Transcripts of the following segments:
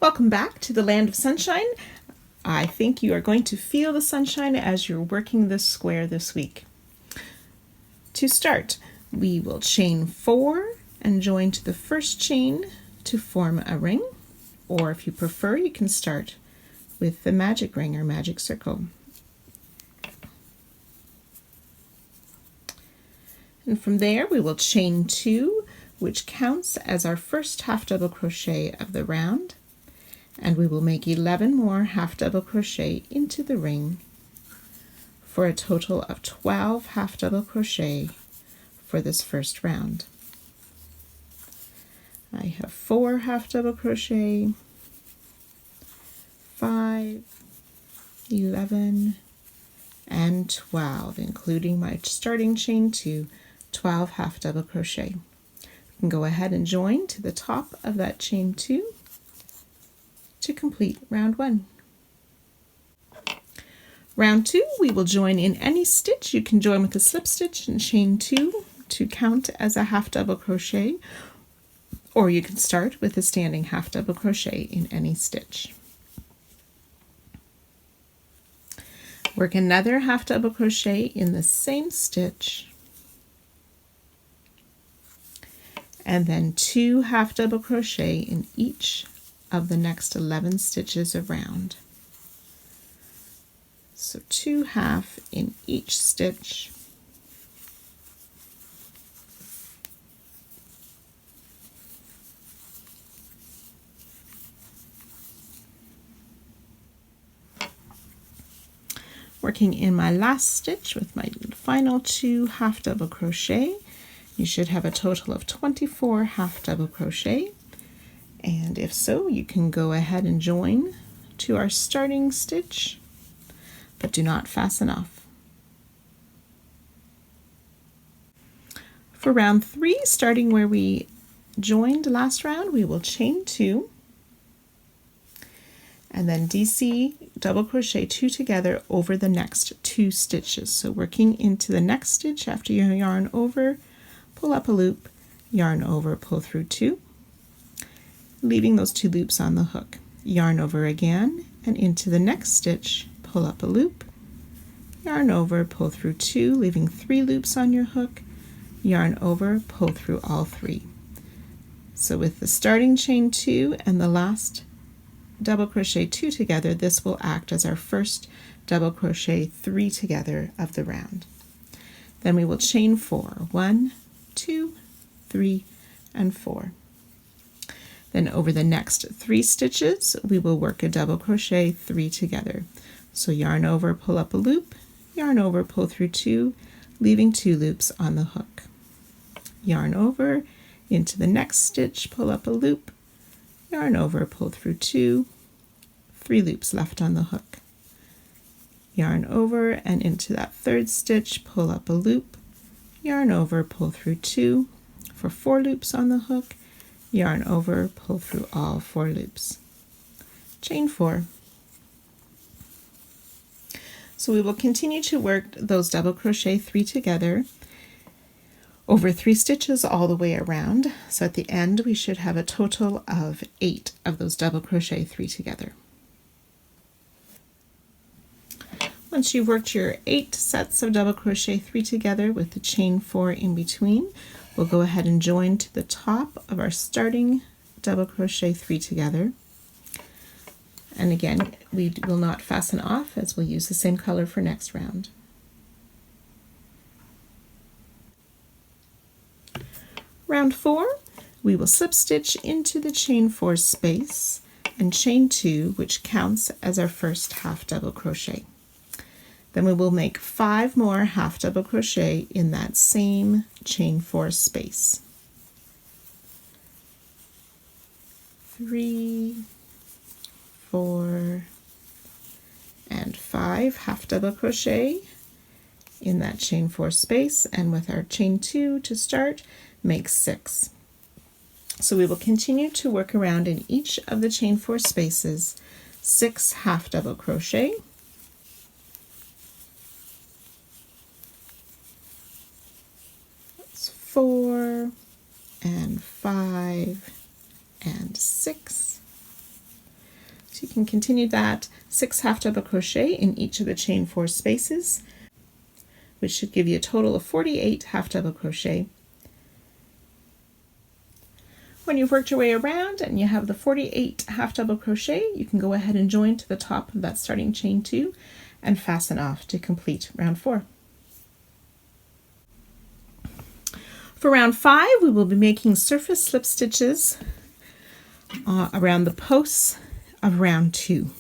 Welcome back to the land of sunshine. I think you are going to feel the sunshine as you're working this square this week. To start, we will chain 4 and join to the first chain to form a ring, or if you prefer, you can start with the magic ring or magic circle. And from there we will chain 2, which counts as our first half double crochet of the round, and we will make 11 more half double crochet into the ring for a total of 12 half double crochet for this first round. I have 4 half double crochet, 5, 11, and 12, including my starting chain 2, 12 half double crochet. You can go ahead and join to the top of that chain 2 to complete round 1. Round 2, we will join in any stitch. You can join with a slip stitch and chain 2 to count as a half double crochet, or you can start with a standing half double crochet in any stitch. Work another half double crochet in the same stitch, and then 2 half double crochet in each of the next 11 stitches around. So 2 half in each stitch, working in my last stitch with my final 2 half double crochet. You should have a total of 24 half double crochet, and if so, you can go ahead and join to our starting stitch, but do not fasten off. For round 3, starting where we joined last round, we will chain 2 and then DC double crochet 2 together over the next 2 stitches. So working into the next stitch after you yarn over, pull up a loop, yarn over, pull through 2, leaving those 2 loops on the hook. Yarn over again and into the next stitch, pull up a loop, yarn over, pull through 2, leaving 3 loops on your hook, yarn over, pull through all 3. So with the starting chain 2 and the last double crochet 2 together, this will act as our first double crochet 3 together of the round. Then we will chain 4, 1, 2, 3, and 4. Then over the next 3 stitches, we will work a double crochet 3 together. So yarn over, pull up a loop, yarn over, pull through 2, leaving 2 loops on the hook. Yarn over, into the next stitch, pull up a loop, yarn over, pull through 2, 3 loops left on the hook. Yarn over and into that third stitch, pull up a loop, yarn over, pull through 2 for 4 loops on the hook, yarn over, pull through all 4 loops. Chain 4. So we will continue to work those double crochet 3 together over 3 stitches all the way around. So at the end we should have a total of 8 of those double crochet 3 together. Once you've worked your 8 sets of double crochet 3 together with the chain 4 in between, we'll go ahead and join to the top of our starting double crochet 3 together. And again, we will not fasten off, as we'll use the same color for next round. Round 4, we will slip stitch into the chain 4 space and chain 2, which counts as our first half double crochet. Then we will make 5 more half double crochet in that same chain 4 space. 3, 4, and 5 half double crochet in that chain 4 space, and with our chain 2 to start, make 6. So we will continue to work around in each of the chain 4 spaces 6 half double crochet, that's 4 and 5 and 6, So you can continue that 6 half double crochet in each of the chain 4 spaces, which should give you a total of 48 half double crochet. When you've worked your way around and you have the 48 half double crochet, you can go ahead and join to the top of that starting chain 2 and fasten off to complete round 4. For round 5, we will be making surface slip stitches around the posts of round 2.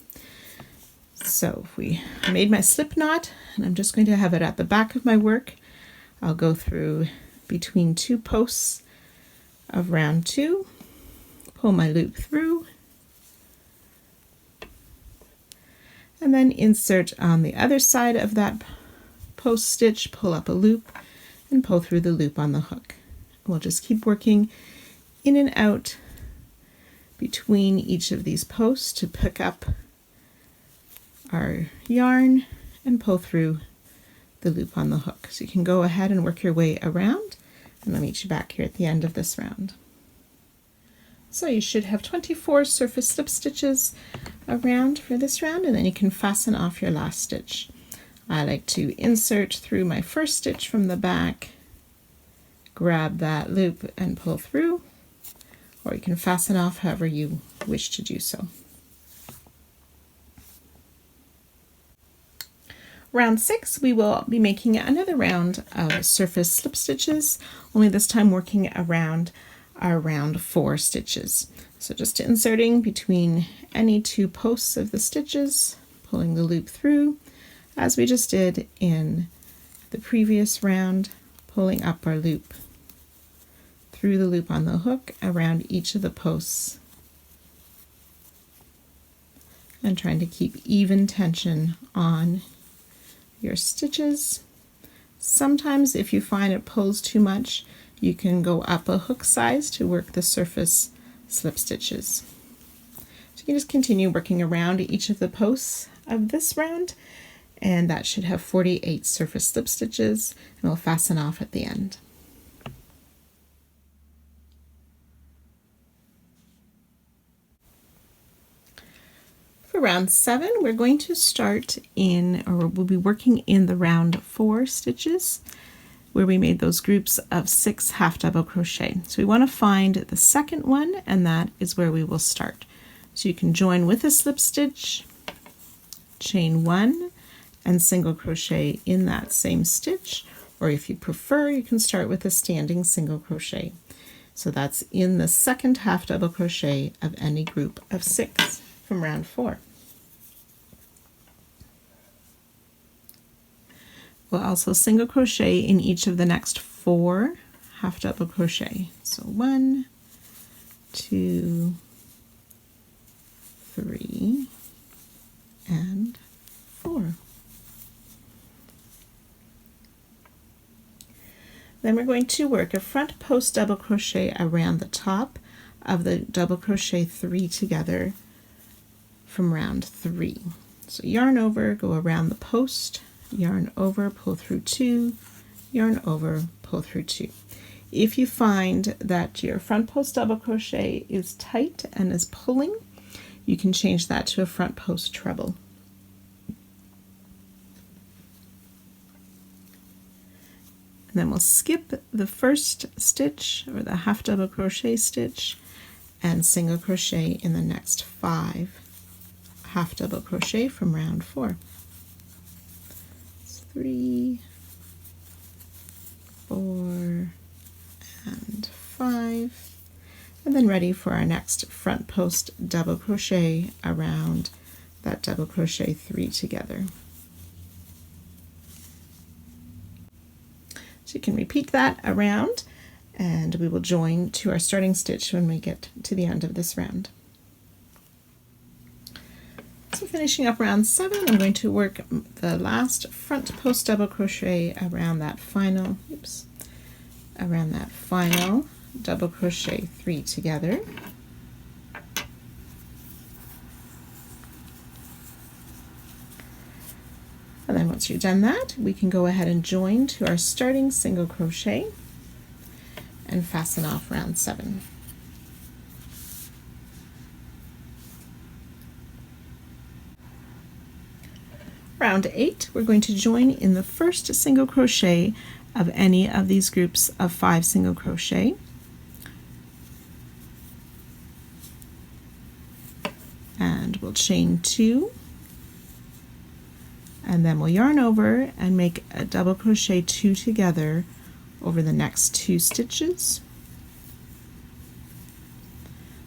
So I made my slip knot, and I'm just going to have it at the back of my work. I'll go through between 2 posts of round 2, pull my loop through, and then insert on the other side of that post stitch, pull up a loop, and pull through the loop on the hook. We'll just keep working in and out between each of these posts to pick up our yarn and pull through the loop on the hook. So you can go ahead and work your way around, and I'll meet you back here at the end of this round. So you should have 24 surface slip stitches around for this round, and then you can fasten off your last stitch. I like to insert through my first stitch from the back, grab that loop and pull through, or you can fasten off however you wish to do so. Round 6, we will be making another round of surface slip stitches, only this time working around our round 4 stitches. So just inserting between any 2 posts of the stitches, pulling the loop through, as we just did in the previous round, pulling up our loop through the loop on the hook around each of the posts, and trying to keep even tension on your stitches. Sometimes if you find it pulls too much, you can go up a hook size to work the surface slip stitches. So you can just continue working around each of the posts of this round, and that should have 48 surface slip stitches, and we'll fasten off at the end. For round 7, we're going to start in, or we'll be working in the round 4 stitches where we made those groups of 6 half double crochet. So we want to find the second one, and that is where we will start. So you can join with a slip stitch, chain 1, and single crochet in that same stitch, or if you prefer, you can start with a standing single crochet. So that's in the second half double crochet of any group of 6 from round 4. We'll also single crochet in each of the next 4 half double crochet. So 1, 2, 3, and 4. Then we're going to work a front post double crochet around the top of the double crochet 3 together from round 3. So yarn over, go around the post, yarn over, pull through 2, yarn over, pull through 2. If you find that your front post double crochet is tight and is pulling, you can change that to a front post treble. And then we'll skip the first stitch, or the half double crochet stitch, and single crochet in the next 5 half double crochet from round 4. 3, 4, and 5, and then ready for our next front post double crochet around that double crochet 3 together. So you can repeat that around, and we will join to our starting stitch when we get to the end of this round. So finishing up round 7, I'm going to work the last front post double crochet around that final, double crochet 3 together. And then once you've done that, we can go ahead and join to our starting single crochet and fasten off round 7. Round 8, we're going to join in the first single crochet of any of these groups of 5 single crochet. And we'll chain 2, and then we'll yarn over and make a double crochet 2 together over the next 2 stitches.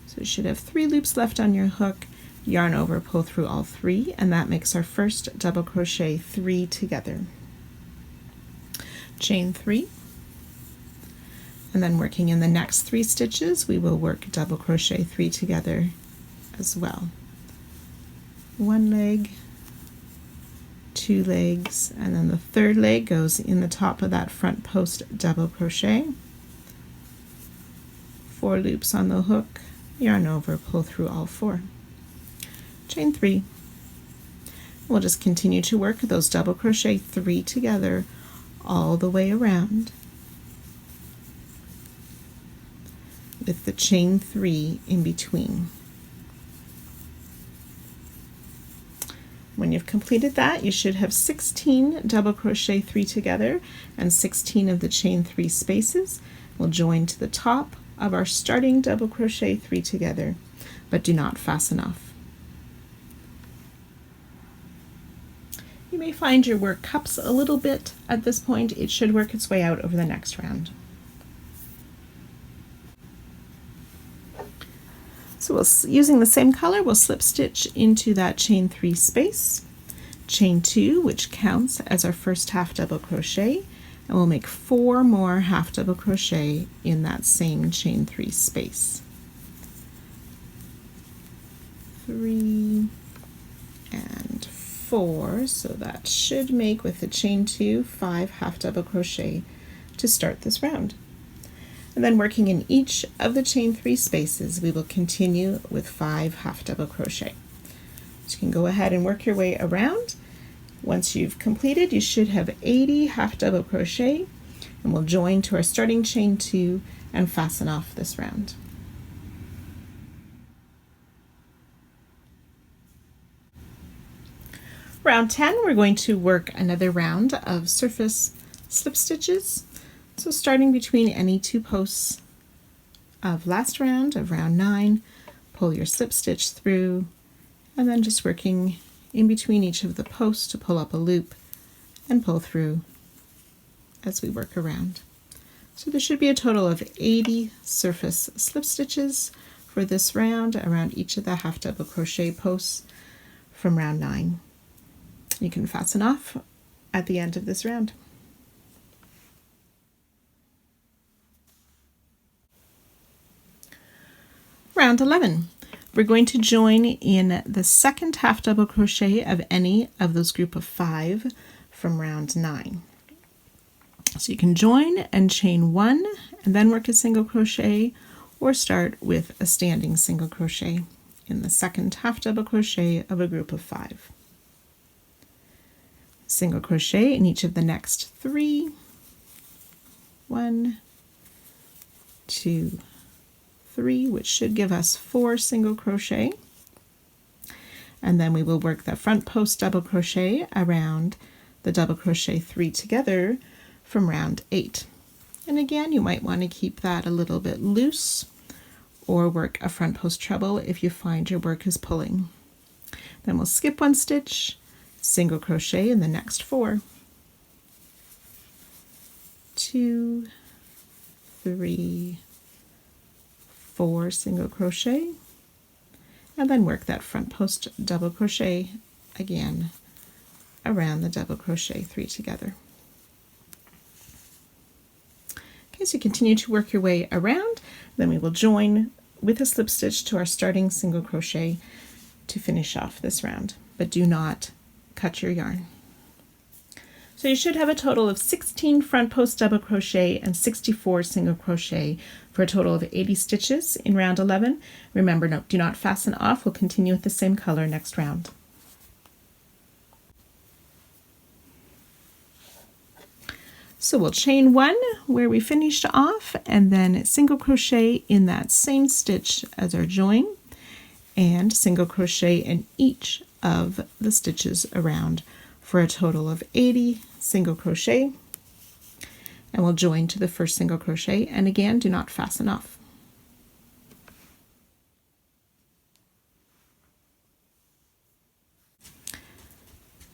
So you should have 3 loops left on your hook. Yarn over, pull through all 3, and that makes our first double crochet 3 together. Chain 3, and then working in the next 3 stitches we will work double crochet 3 together as well. 1 leg, 2 legs, and then the 3rd leg goes in the top of that front post double crochet. 4 loops on the hook, yarn over, pull through all 4. Chain 3. We'll just continue to work those double crochet 3 together all the way around with the chain 3 in between. When you've completed that, you should have 16 double crochet 3 together and 16 of the chain 3 spaces. We'll join to the top of our starting double crochet 3 together, but do not fasten off. You may find your work cups a little bit at this point. It should work its way out over the next round. So using the same color, we'll slip stitch into that chain 3 space, chain 2, which counts as our first half double crochet, and we'll make 4 more half double crochet in that same chain 3 space. 3 and 4, so that should make, with the chain 2, 5 half double crochet to start this round. And then working in each of the chain 3 spaces, we will continue with 5 half double crochet. So you can go ahead and work your way around. Once you've completed, you should have 80 half double crochet, and we'll join to our starting chain 2 and fasten off this round. Round 10, we're going to work another round of surface slip stitches. So starting between any 2 posts of last round, of round 9, pull your slip stitch through, and then just working in between each of the posts to pull up a loop and pull through as we work around. So there should be a total of 80 surface slip stitches for this round around each of the half double crochet posts from round 9. You can fasten off at the end of this round. Round 11. We're going to join in the second half double crochet of any of those group of 5 from round 9. So you can join and chain 1 and then work a single crochet, or start with a standing single crochet in the second half double crochet of a group of 5. Single crochet in each of the next 3. 1, 2, 3, which should give us 4 single crochet, and then we will work the front post double crochet around the double crochet 3 together from round 8. And again, you might want to keep that a little bit loose, or work a front post treble if you find your work is pulling. Then we'll skip 1 stitch, single crochet in the next 4, 2, 3, 4 single crochet, and then work that front post double crochet again around the double crochet 3 together. Okay, so continue to work your way around, then we will join with a slip stitch to our starting single crochet to finish off this round, but do not cut your yarn. So you should have a total of 16 front post double crochet and 64 single crochet for a total of 80 stitches in round 11. Remember, no, do not fasten off. We'll continue with the same color next round. So we'll chain 1 where we finished off, and then single crochet in that same stitch as our join, and single crochet in each of the stitches around for a total of 80 single crochet, and we'll join to the first single crochet, and again do not fasten off.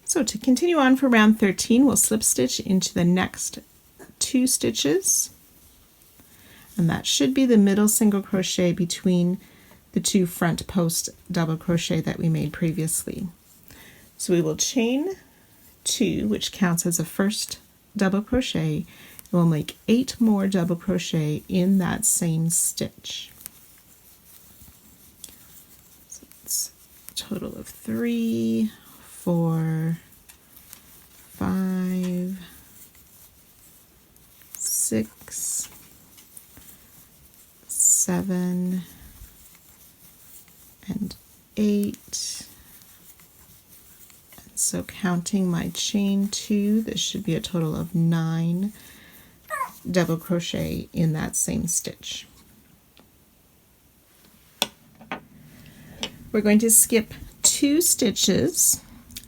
So to continue on for round 13, we'll slip stitch into the next 2 stitches, and that should be the middle single crochet between the 2 front post double crochet that we made previously. So we will chain 2, which counts as a first double crochet, and we'll make 8 more double crochet in that same stitch. So it's a total of 3, 4, 5, 6, 7, and 8. And so counting my chain 2, this should be a total of 9 double crochet in that same stitch. We're going to skip 2 stitches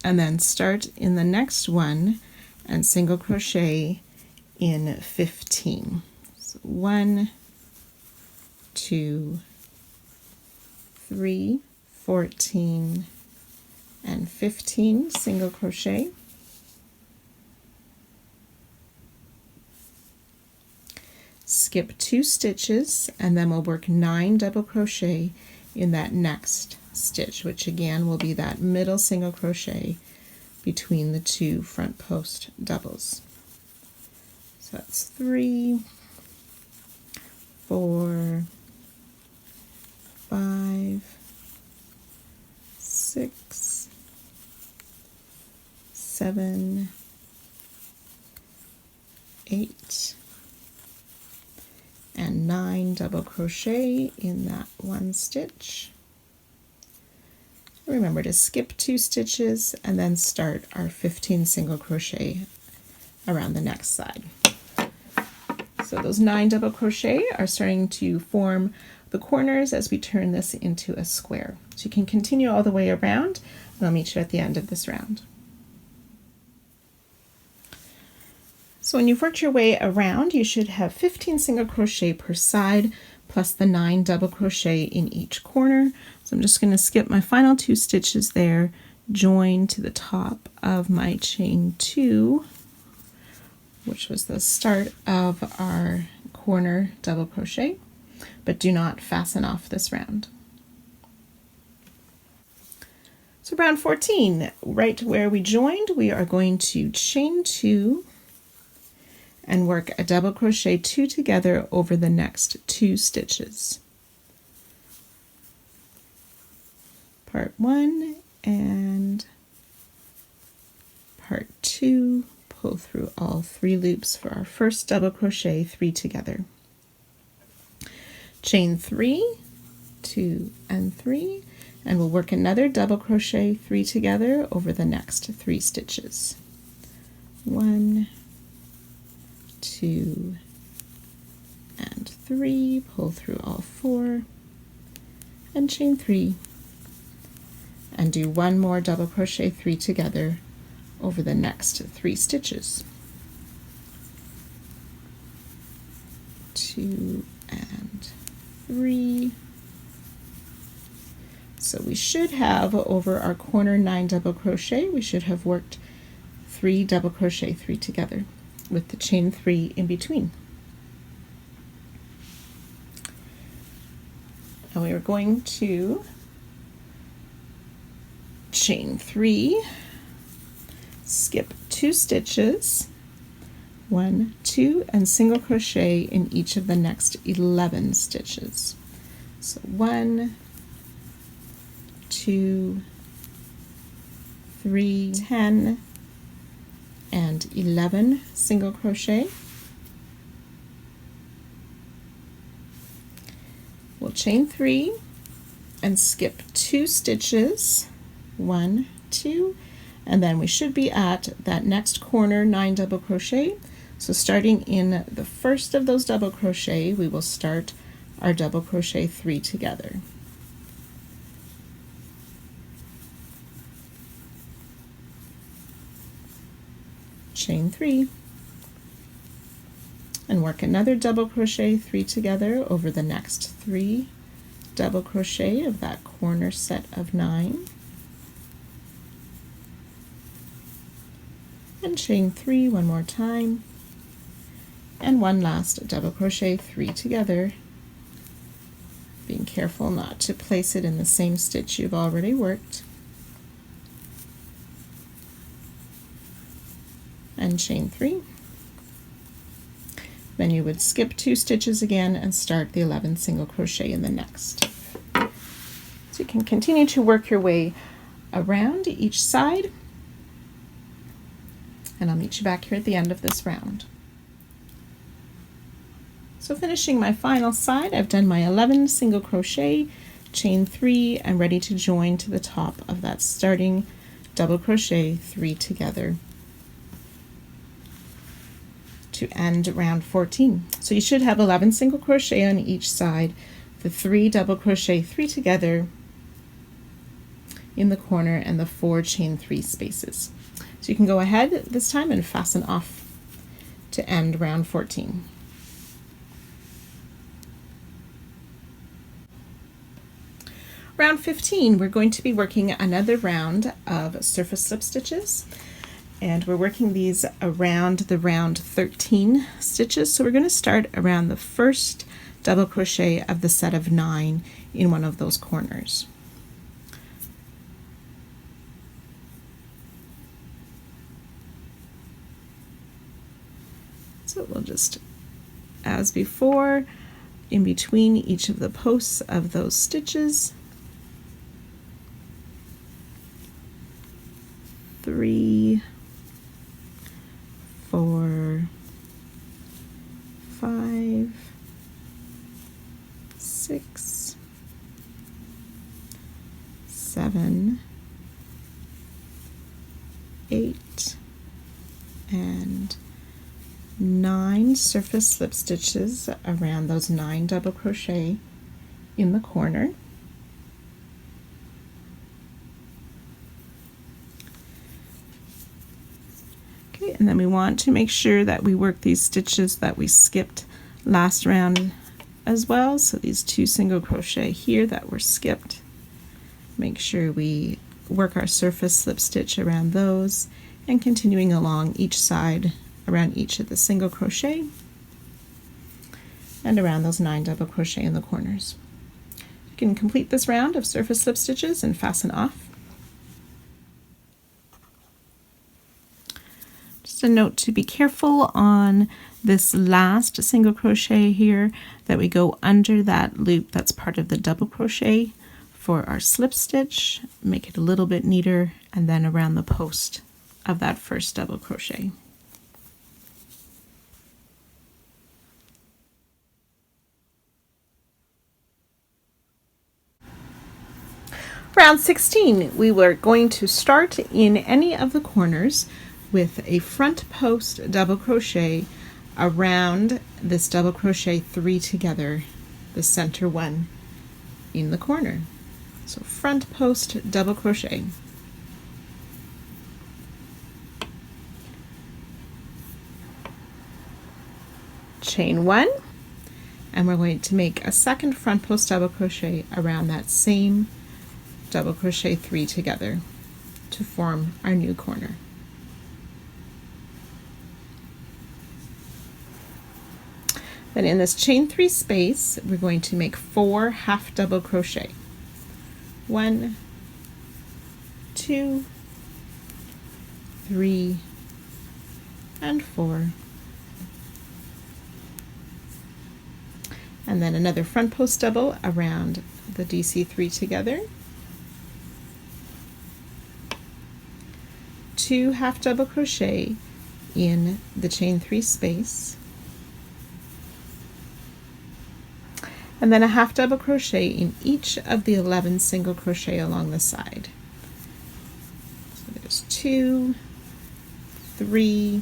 and then start in the next one and single crochet in 15. So 1, 2, 3, 14, and 15 single crochet. Skip 2 stitches, and then we'll work 9 double crochet in that next stitch, which again will be that middle single crochet between the 2 front post doubles. So that's 3, 4, 5, 6, 7, 8, and 9 double crochet in that one stitch. Remember to skip 2 stitches and then start our 15 single crochet around the next side. So those 9 double crochet are starting to form the corners as we turn this into a square. So you can continue all the way around, and I'll meet you at the end of this round. So when you've worked your way around, you should have 15 single crochet per side plus the 9 double crochet in each corner. So I'm just going to skip my final 2 stitches there, join to the top of my chain 2, which was the start of our corner double crochet, but do not fasten off this round. So round 14, right where we joined, we are going to chain 2 and work a double crochet 2 together over the next 2 stitches. Part 1 and part 2, pull through all 3 loops for our first double crochet 3 together. Chain 3, 2, and 3, and we'll work another double crochet 3 together over the next 3 stitches. 1, 2, and 3, pull through all 4, and chain 3, and do 1 more double crochet 3 together over the next 3 stitches. 2 and 3. So we should have, over our corner 9 double crochet, we should have worked 3 double crochet 3 together with the chain 3 in between. And we are going to chain 3, skip 2 stitches, 1, 2, and single crochet in each of the next 11 stitches. So 1, 2, 3, 10, and 11 single crochet. We'll chain 3 and skip 2 stitches, 1, 2, and then we should be at that next corner 9 double crochet. So starting in the first of those double crochet, we will start our double crochet 3 together. chain 3, and work another double crochet 3 together over the next 3 double crochet of that corner set of 9, and chain 3 one more time, and one last double crochet 3 together, being careful not to place it in the same stitch you've already worked, and chain 3. Then you would skip 2 stitches again and start the 11 single crochet in the next. So you can continue to work your way around each side, and I'll meet you back here at the end of this round. So finishing my final side, I've done my 11 single crochet, chain 3, and ready to join to the top of that starting double crochet 3 together to end round 14. So you should have 11 single crochet on each side, the 3 double crochet 3 together in the corner, and the 4 chain 3 spaces. So you can go ahead this time and fasten off to end round 14. Round 15, we're going to be working another round of surface slip stitches, and we're working these around the round 13 stitches. So we're going to start around the first double crochet of the set of 9 in one of those corners. So we'll just, as before, in between each of the posts of those stitches, 3, 4, 5, 6, 7, 8, and 9 surface slip stitches around those 9 double crochet in the corner. Okay, and then we want to make sure that we work these stitches that we skipped last round as well. So these 2 single crochet here that were skipped, make sure we work our surface slip stitch around those, and continuing along each side around each of the single crochet and around those 9 double crochet in the corners. You can complete this round of surface slip stitches and fasten off. Just a note to be careful on this last single crochet here, that we go under that loop that's part of the double crochet for our slip stitch, make it a little bit neater, and then around the post of that first double crochet. Round 16, we were going to start in any of the corners with a front post double crochet around this double crochet 3 together, the center one in the corner. So front post double crochet. Chain 1, and we're going to make a second front post double crochet around that same double crochet 3 together to form our new corner. Then in this chain 3 space, we're going to make 4 half double crochet. 1, 2, 3, and 4. And then another front post double around the DC3 together. 2 half double crochet in the chain 3 space, and then a half double crochet in each of the 11 single crochet along the side. So there's 2, 3,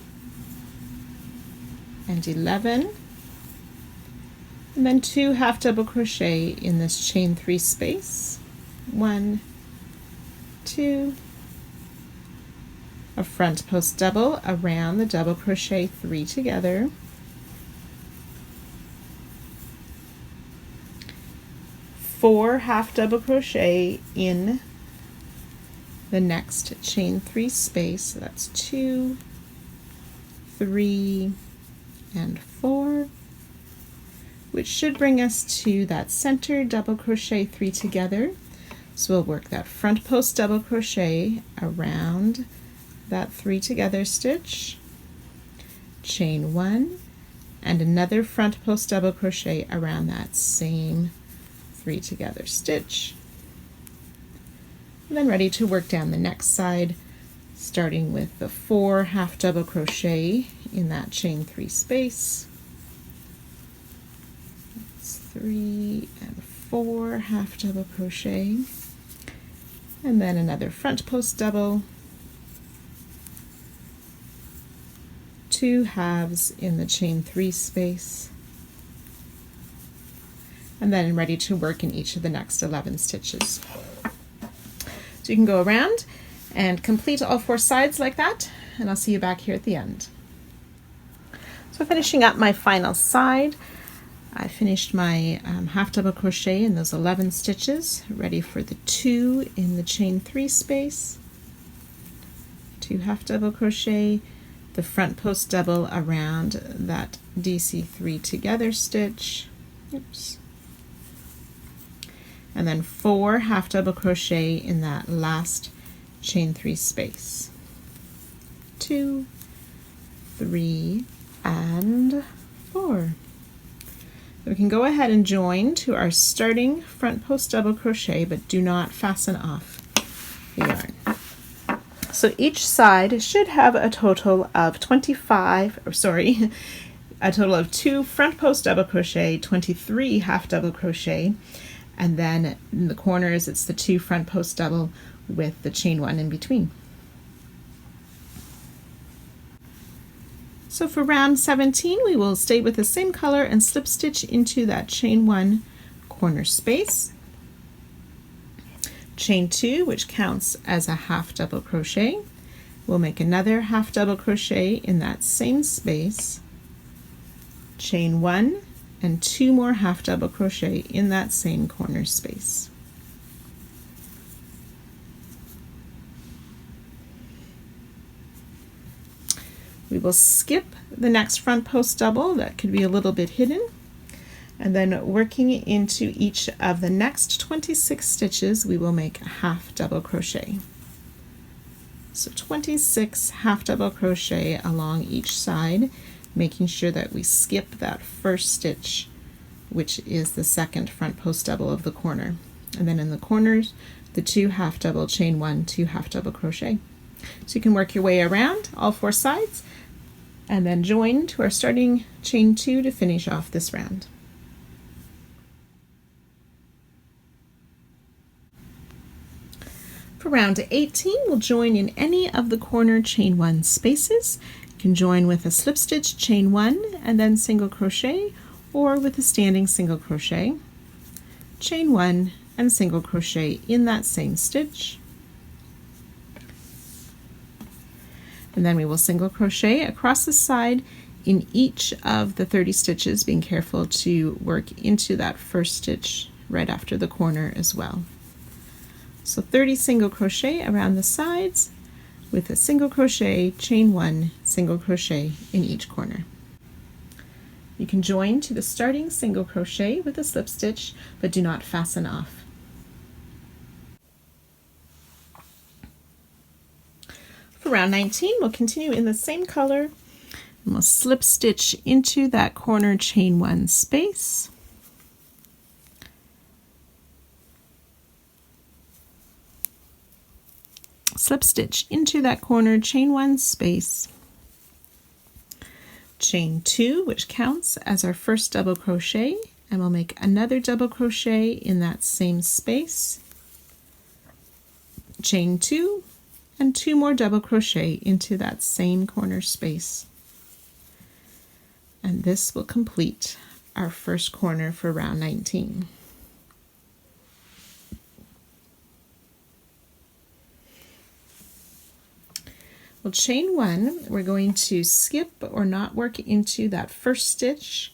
and 11, and then 2 half double crochet in this chain 3 space. 1, 2, a front post double around the double crochet 3 together, 4 half double crochet in the next chain 3 space, so that's 2, 3, and 4, which should bring us to that center double crochet 3 together. So we'll work that front post double crochet around that 3 together stitch, chain 1, and another front post double crochet around that same 3 together stitch. And then ready to work down the next side, starting with the 4 half double crochet in that chain 3 space. That's 3 and 4 half double crochet, and then another front post double, 2 halves in the chain 3 space, and then ready to work in each of the next 11 stitches. So you can go around and complete all 4 sides like that, and I'll see you back here at the end. So finishing up my final side, I finished my half double crochet in those 11 stitches, ready for the 2 in the chain 3 space, 2 half double crochet, the front post double around that DC3 together stitch, oops, and then 4 half double crochet in that last chain 3 space, 2, 3, and 4. We can go ahead and join to our starting front post double crochet, but do not fasten off the yarn. So each side should have a total of 2 front post double crochet, 23 half double crochet, and then in the corners it's the 2 front post double with the chain 1 in between. So for round 17 we will stay with the same color and slip stitch into that chain 1 corner space, chain 2, which counts as a half double crochet. We'll make another half double crochet in that same space, chain 1, and 2 more half double crochet in that same corner space. We will skip the next front post double, that could be a little bit hidden, and then working into each of the next 26 stitches we will make a half double crochet. So 26 half double crochet along each side, making sure that we skip that first stitch, which is the second front post double of the corner, and then in the corners the 2 half double, chain 1, 2 half double crochet. So you can work your way around all 4 sides and then join to our starting chain 2 to finish off this round. For round 18, we'll join in any of the corner chain 1 spaces. You can join with a slip stitch, chain 1, and then single crochet, or with a standing single crochet, chain 1, and single crochet in that same stitch. And then we will single crochet across the side in each of the 30 stitches, being careful to work into that first stitch right after the corner as well. So 30 single crochet around the sides with a single crochet, chain 1, single crochet in each corner. You can join to the starting single crochet with a slip stitch, but do not fasten off. For round 19, we'll continue in the same color, and we'll slip stitch into that corner chain 1 space, slip stitch into that corner chain 1 space, chain 2, which counts as our first double crochet, and we'll make another double crochet in that same space, chain 2, and 2 more double crochet into that same corner space. And this will complete our first corner for round 19. We'll chain 1. We're going to skip or not work into that first stitch,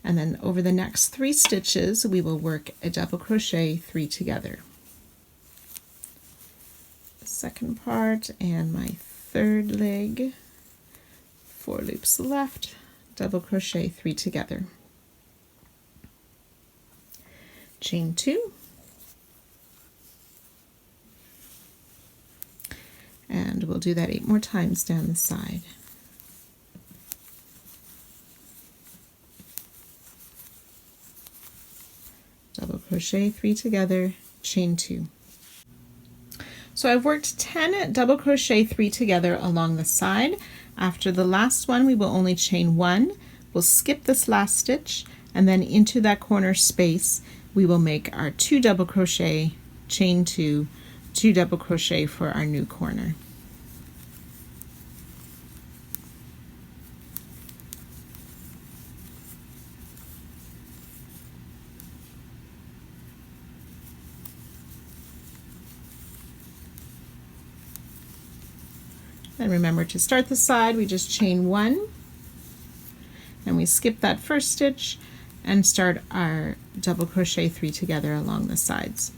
and then over the next 3 stitches we will work a double crochet 3 together. The second part and my third leg, 4 loops left, double crochet 3 together. Chain 2, and we'll do that 8 more times down the side. Double crochet 3 together, chain 2. So I've worked 10 double crochet 3 together along the side. After the last one we will only chain 1. We'll skip this last stitch, and then into that corner space we will make our 2 double crochet, chain 2, 2 double crochet for our new corner. And remember, to start the side we just chain 1, and we skip that first stitch and start our double crochet 3 together along the sides.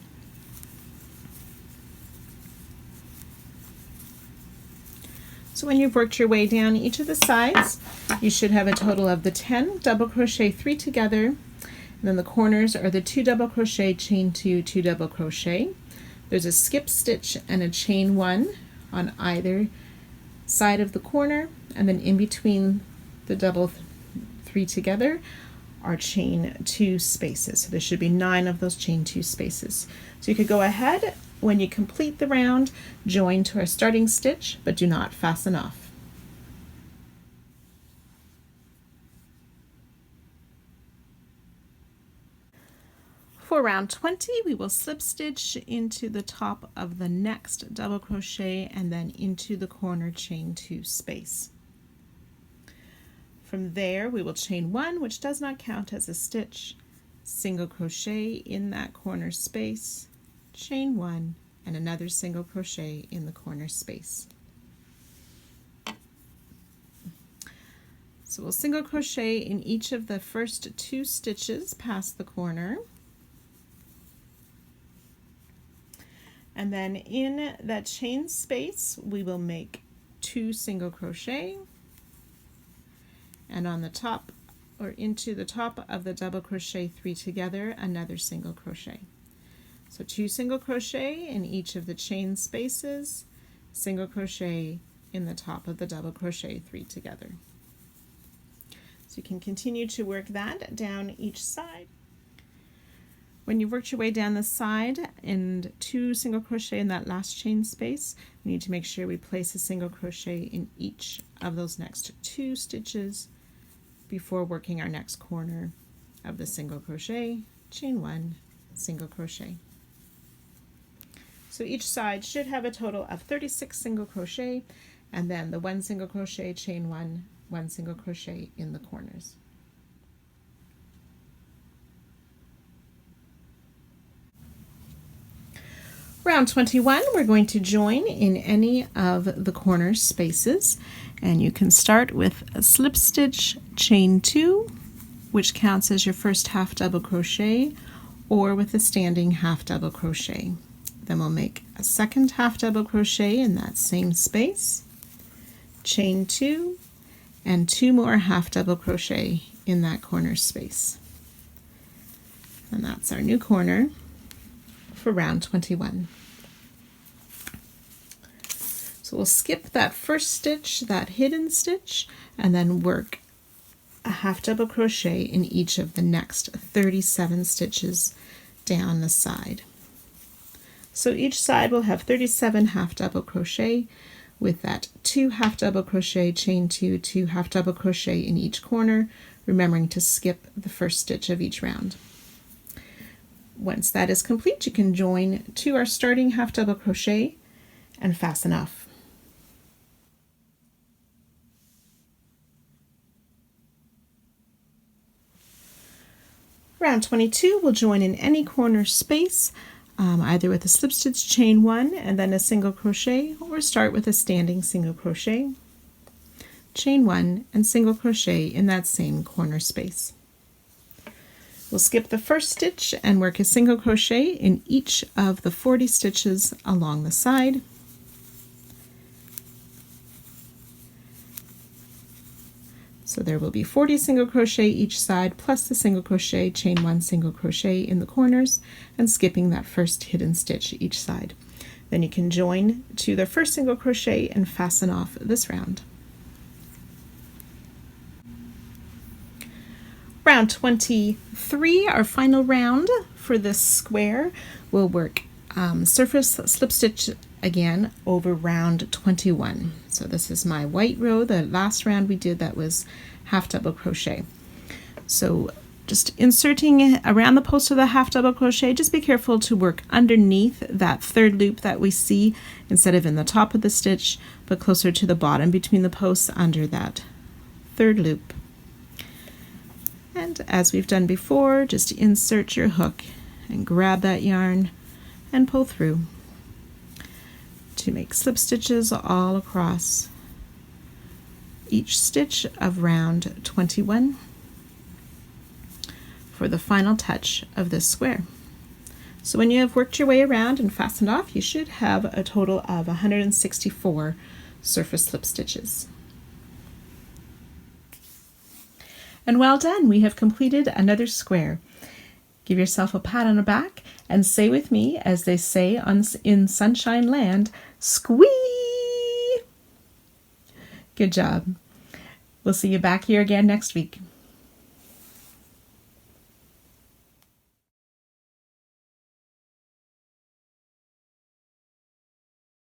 So when you've worked your way down each of the sides, you should have a total of the 10 double crochet 3 together, and then the corners are the 2 double crochet, chain 2, 2 double crochet. There's a skip stitch and a chain 1 on either side of the corner, and then in between the double 3 together are chain 2 spaces. So there should be 9 of those chain 2 spaces. So you could go ahead, when you complete the round, join to our starting stitch, but do not fasten off. For round 20 we will slip stitch into the top of the next double crochet and then into the corner chain 2 space. From there we will chain 1, which does not count as a stitch, single crochet in that corner space, chain 1, and another single crochet in the corner space. So we'll single crochet in each of the first 2 stitches past the corner, and then in that chain space we will make 2 single crochet, and on the top or into the top of the double crochet 3 together, another single crochet. So 2 single crochet in each of the chain spaces, single crochet in the top of the double crochet 3 together. So you can continue to work that down each side. When you've worked your way down the side and 2 single crochet in that last chain space, we need to make sure we place a single crochet in each of those next 2 stitches before working our next corner of the single crochet, chain 1, single crochet. So each side should have a total of 36 single crochet, and then the 1 single crochet, chain 1, 1 single crochet in the corners. Round 21, we're going to join in any of the corner spaces, and you can start with a slip stitch, chain 2, which counts as your first half double crochet, or with a standing half double crochet. Then we'll make a second half double crochet in that same space, chain 2, and 2 more half double crochet in that corner space. And that's our new corner for round 21. So we'll skip that first stitch, that hidden stitch, and then work a half double crochet in each of the next 37 stitches down the side. So each side will have 37 half double crochet with that 2 half double crochet, chain 2, 2 half double crochet in each corner, remembering to skip the first stitch of each round. Once that is complete, you can join to our starting half double crochet and fasten off. Round 22, we'll join in any corner space either with a slip stitch, chain 1 and then a single crochet, or start with a standing single crochet, chain 1 and single crochet in that same corner space. We'll skip the first stitch and work a single crochet in each of the 40 stitches along the side. So there will be 40 single crochet each side, plus the single crochet, chain 1 single crochet in the corners, and skipping that first hidden stitch each side. Then you can join to the first single crochet and fasten off this round. Round 23, our final round for this square, we'll work surface slip stitch again over round 21. So this is my white row. The last round we did, that was half double crochet. So just inserting around the post of the half double crochet, just be careful to work underneath that third loop that we see instead of in the top of the stitch, but closer to the bottom between the posts under that third loop. And as we've done before, just insert your hook and grab that yarn and pull through to make slip stitches all across each stitch of round 21 for the final touch of this square. So when you have worked your way around and fastened off, you should have a total of 164 surface slip stitches. And well done, we have completed another square. Give yourself a pat on the back and say with me, as they say in Sunshine Land, squee! Good job. We'll see you back here again next week.